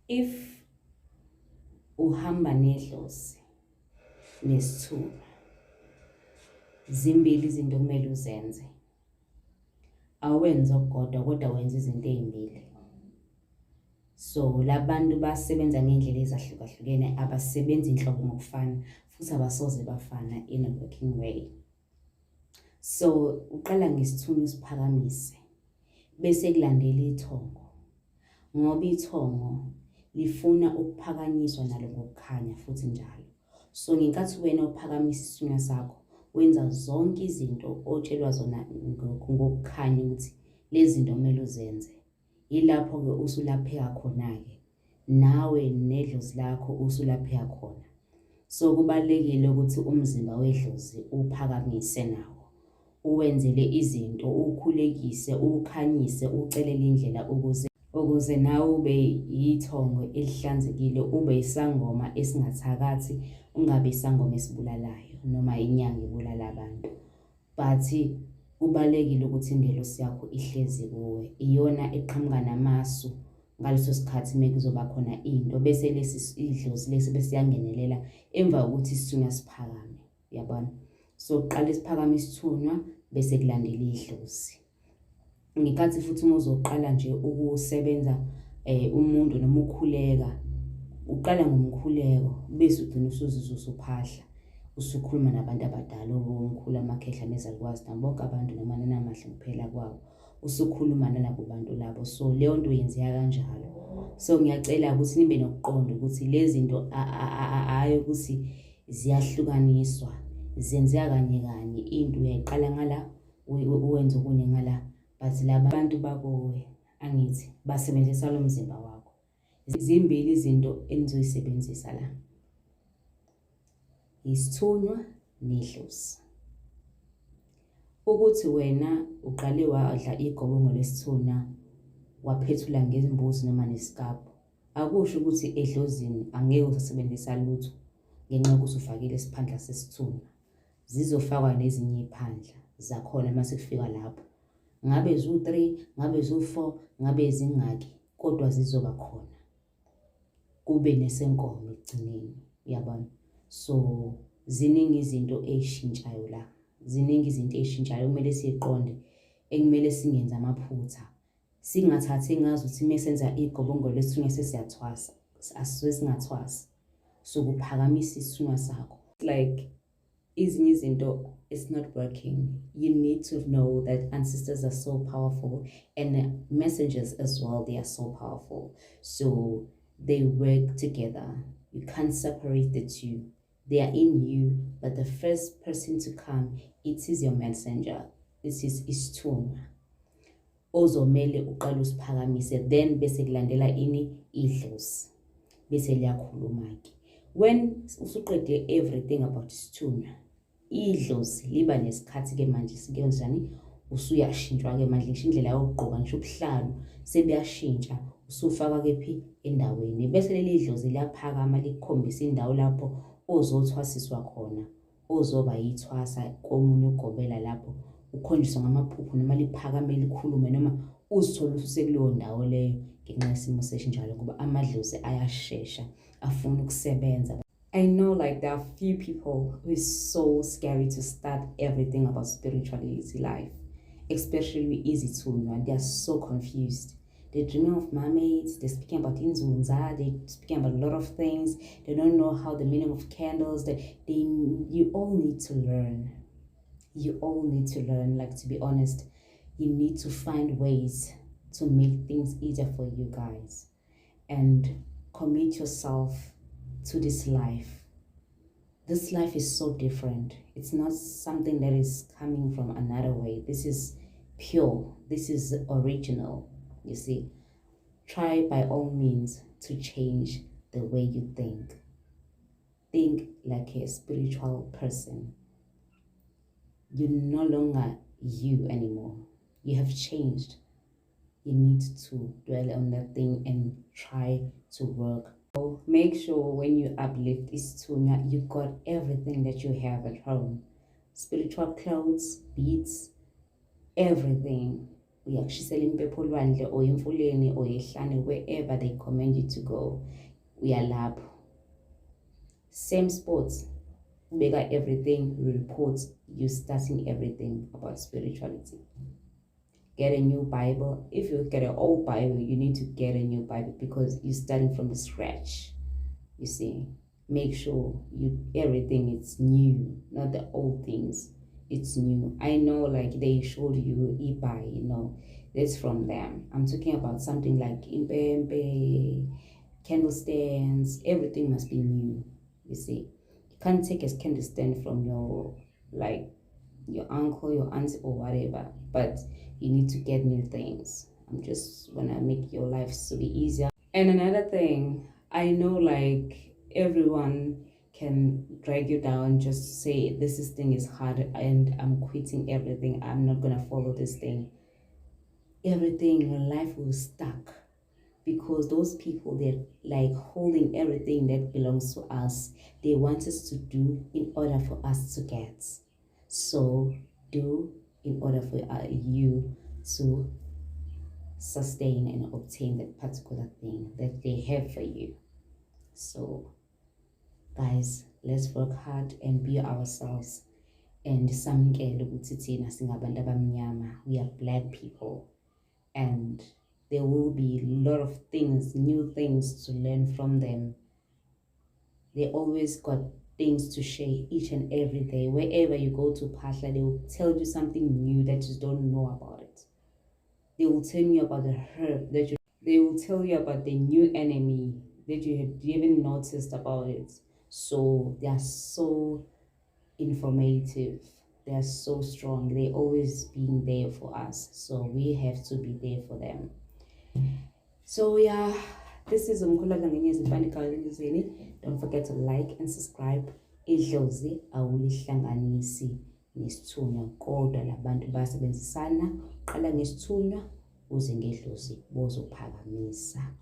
If uhamba neDlozi neSithunywa, zimbili izinto kumele uzenze. Awenzi okukodwa kodwa wenza izinto ezimbili. So labantu basebenza ngendlela ezahlukahlukene, abasebenzi inhlobo ngokufana futhi abasoze bafana in a working way. So uqala ngesithunywa usiphakamise bese kulandela ithongo, ngoba ithongo lifuna ukuphakanyiswa nalo ngokukhanya futhi njalo. So ngenkathi wena uphakamisa isithunywa sakho, wenza zonke izinto otshelwa zona ngokukhanya ukuthi lezi zinto kumele uzenze. Yilapho-ke usulapheka khona-ke, nawe neDlozi lakho usulapheka khona. So kubalulekile ukuthi umzimba weDlozi uphakamise nawo, uwenzele izinto, ukhulekise, ukhanyise, ucelele indlela ukuze nawe ube yithongo elihlanzekile, ube isangoma esingathakathi, ungabe isangoma esibulalayo noma inyanga ibulala abantu. But kubalulekile ukuthi ingelosi yakho ihlezi kuwe, iyona eqhamuka namasu ngaleso sikhathi kuzoba khona into, bese lesi iDlozi lesi bese yangenelela emva kokuthi isithunywa siphakame, yabona. So uqala isiphakame isithunywa bese kulandela iDlozi. Ngikathi futhi uzoqala nje ukusebenza umuntu noma ukhuleka, uqala ngomkhuleko bese ugcina usuzizwa usuphahla, usukhuluma nabantu abadala, omkhulu, amakhehla, nezalukwazi, bonke abantu noma nanamahle kuphela kwabo, usukhuluma nalabo bantu labo. So leyo nto yenzeka kanjalo. So ngiyacela ukuthi nibe nokuqonda ukuthi lezi zinto hayi ukuthi ziyahlukaniswa, zenzeka kanye kanye. Into uyayiqala ngala, uwenze okunye ngala, but laba bantu bakuwe angithi basebenzisa lo mzimba wakho. Zimbili izinto enizoyisebenzisa la, isithunywa neDlozi. Ukuthi wena uqale wadla igobongo lesithunywa waphethula ngezimbuzi noma nesikabhu, akusho ukuthi eDlozini angeke usasebenzisa lutho ngenxa yokuthi ufakile isiphandla sesithunywa. Zizofakwa nezinye iphandla zakhona mase kufika lapho, ngabe zu-3, ngabe zu-4, ngabe zingaki, kodwa zizoba khona, kube nesenkomo ekugcineni, uyabona. So ziningi izinto ezishintshayo la, ziningi izinto ezishintshayo kumele siqonde, ekumele singenza amaphutha, singathathi ngazi ukuthi mesenza igobongo lesithunywa sesiyathwasa, asisuke singathwasi. So kuphakamisa isithunywa sakho, like ezinye izinto, it's not working. You need to know that ancestors are so powerful and messengers as well, they are so powerful. So they work together. You can't separate the two. They are in you, but the first person to come, it is your messenger. This is isithunywa. Ozomele uqala usiphakamise, then bese kulandela iDlozi. Bese liyakhuluma-ke. When usuqede everything about isithunywa, iDlozi liba nesikhathi-ke manje sikenjani, usuyashintshwa-ke manje, ngisho indlela yokugqoka, ngisho ubuhlalu sebuyashintsha, usufaka kephi endaweni. Bese leli iDlozi liyaphakama likukhombisa indawo lapho ozothwasiswa khona, ozoba yithwasa komunye ugobela lapho, ukhonjiswa ngamaphupho noma liphakame likhulume noma uzithole usekuleyo ndawo leyo ngenxa yesimo sesinjalo, ngoba amadlozi ayashesha, afuna ukusebenza. I know like there are few people who is so scary to start everything about spirituality life, especially with iSithunywa. They are so confused. They're dreaming of mermaids, they're speaking about inzunza, they're speaking about a lot of things. They don't know how the meaning of candles, you all need to learn. You all need to learn, like, to be honest, you need to find ways to make things easier for you guys and commit yourself to this life. This life is so different. It's not something that is coming from another way. This is pure. This is original. You see, try by all means to change the way you think. Think like a spiritual person. You're no longer you anymore. You have changed. You need to dwell on that thing and try to work. So make sure when you uplift iSithunywa, you got everything that you have at home. Spiritual clothes, beads, everything. uyakushisela impepho olwandle or emfuleni or ehlane, wherever they command you to go, uyalapho. Same sports, bigger everything, reports, you starting everything about spirituality. Get a new Bible. If you get an old Bible, you need to get a new Bible because you're starting from the scratch. You see, make sure everything is new, not the old things. It's new. I know, like they showed you e-buy, that's from them. I'm talking about something like impempe, candle stands. Everything must be new. You see, you can't take a candle stand from your uncle, your aunt, or whatever, but you need to get new things. I'm just gonna make your life to be easier. And another thing, I know like everyone can drag you down, just say this thing is hard and I'm quitting everything, I'm not gonna follow this thing. Everything in your life will stuck because those people, they're like holding everything that belongs to us. They want us to do in order for us to get. So do in order for you to sustain and obtain that particular thing that they have for you. So guys, let's work hard and be ourselves. And samkele ukuthi thina singabantu abamnyama, we are black people, and there will be a lot of things, new things to learn from them. They always got things to share each and every day. Wherever you go to Pasha, they will tell you something new that you don't know about it. They will tell you about the herb they will tell you about the new enemy that you had even noticed about it. So they are so informative. They are so strong. They always being there for us. So we have to be there for them. So yeah, this is don't forget to like and subscribe. iDlozi awulihlanganisi nesithunywa, kodwa labantu basebenzisana, qala ngesithunywa uze ngeDlozi bozophakamisa.